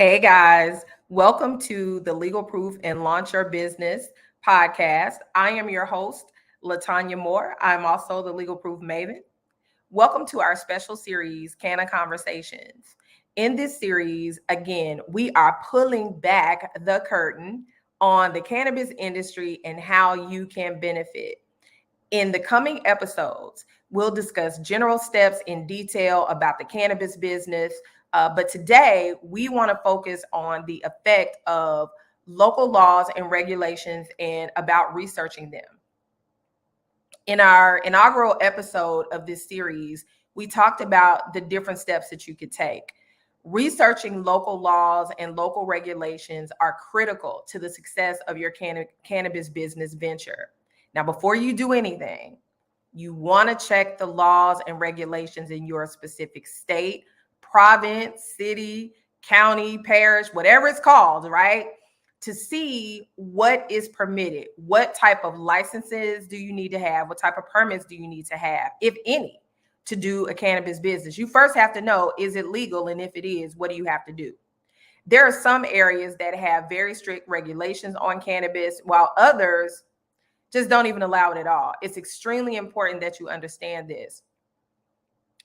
Hey guys, welcome to the Legalproof and Launch Your Business podcast. I am your host, Latanya Moore. I'm also the Legal Proof Maven. Welcome to our special series, CannaConversations. In this series, again, we are pulling back the curtain on the cannabis industry and how you can benefit. In the coming episodes, we'll discuss general steps in detail about the cannabis business. But today, we want to focus on the effect of local laws and regulations and about researching them. In our inaugural episode of this series, we talked about the different steps that you could take. Researching local laws and local regulations are critical to the success of your cannabis business venture. Now, before you do anything, you want to check the laws and regulations in your specific state, province, city, county, parish, whatever it's called, right? To see what is permitted, what type of licenses do you need to have, what type of permits do you need to have, if any, to do a cannabis business. You first have to know, is it legal? And if it is, what do you have to do? There are some areas that have very strict regulations on cannabis, while others just don't even allow it at all. It's extremely important that you understand this.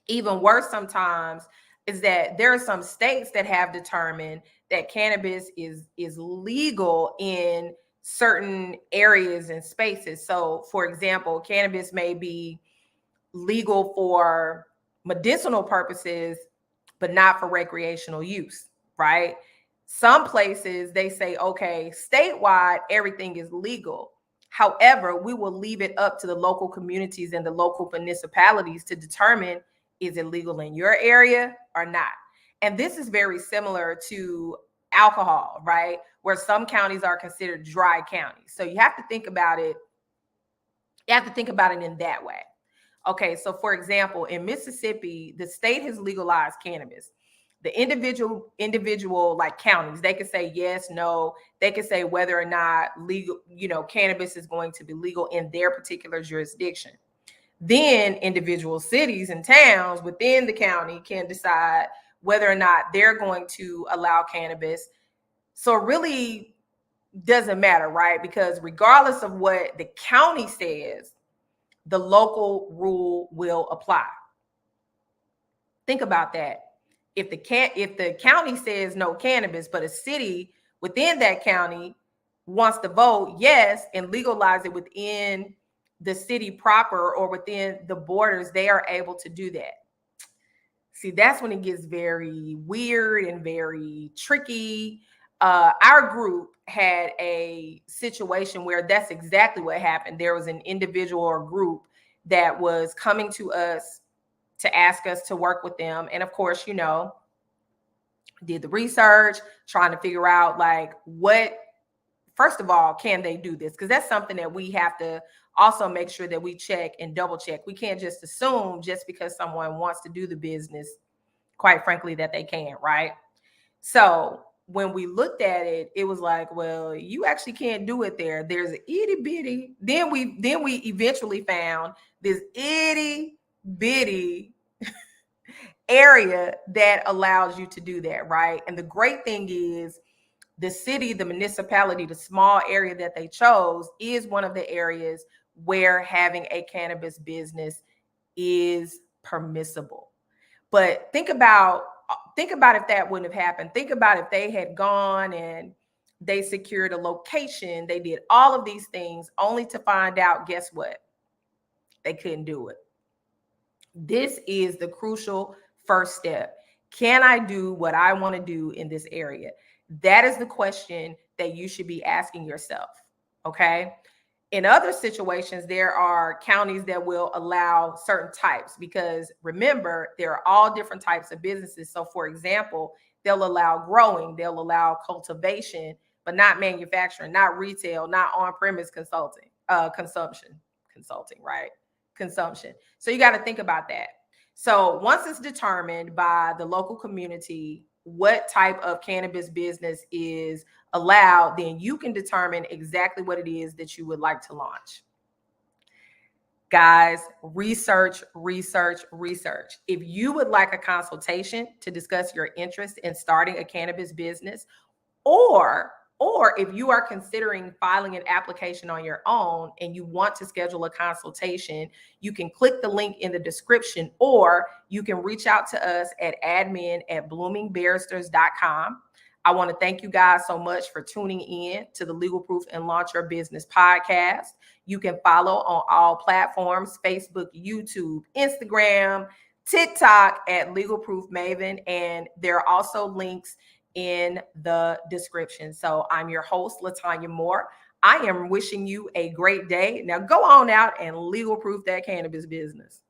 Even worse sometimes is that there are some states that have determined that cannabis is legal in certain areas and spaces. So, for example, cannabis may be legal for medicinal purposes, but not for recreational use, right? Some places they say, okay, statewide, everything is legal. However, we will leave it up to the local communities and the local municipalities to determine, is it legal in your area or not? And this is very similar to alcohol, right? Where some counties are considered dry counties. So you have to think about it. You have to think about it in that way. Okay, so for example, in Mississippi, the state has legalized cannabis. The individual like counties, they can say yes, no. They can say whether or not legal, cannabis is going to be legal in their particular jurisdiction. Then individual cities and towns within the county can decide whether or not they're going to allow cannabis. So it really doesn't matter, right? Because regardless of what the county says, the local rule will apply. Think about that. If the county says no cannabis, but a city within that county wants to vote yes and legalize it within the city proper or within the borders, they are able to do that. See, that's when it gets very weird and very tricky. Our group had a situation where that's exactly what happened. There was an individual or group that was coming to us to ask us to work with them. And of course, did the research, trying to figure out like first of all, can they do this? Because that's something that we have to also make sure that we check and double check. We can't just assume just because someone wants to do the business, quite frankly, that they can, right? So when we looked at it, it was like, well, you actually can't do it there. There's an itty bitty. Then we eventually found this itty bitty area that allows you to do that, right? And the great thing is the city, the municipality, the small area that they chose is one of the areas where having a cannabis business is permissible. But think about if that wouldn't have happened. Think about if they had gone and they secured a location, they did all of these things only to find out, guess what? They couldn't do it. This is the crucial first step. Can I do what I want to do in this area? That is the question that you should be asking yourself, okay? In other situations, there are counties that will allow certain types because remember, there are all different types of businesses. So for example, they'll allow growing, they'll allow cultivation, but not manufacturing, not retail, not on-premise consulting, consulting, right? Consumption. So you got to think about that. So once it's determined by the local community what type of cannabis business is allowed, then you can determine exactly what it is that you would like to launch. Guys, research, research, research. If you would like a consultation to discuss your interest in starting a cannabis business, or if you are considering filing an application on your own and you want to schedule a consultation, you can click the link in the description, or you can reach out to us at admin@bloomingbarristers.com. I want to thank you guys so much for tuning in to the Legal Proof and Launch Your Business podcast. You can follow on all platforms: Facebook, YouTube, Instagram, TikTok at Legal Proof Maven. And there are also links in the description. So I'm your host, Latanya Moore. I am wishing you a great day. Now go on out and legal proof that cannabis business.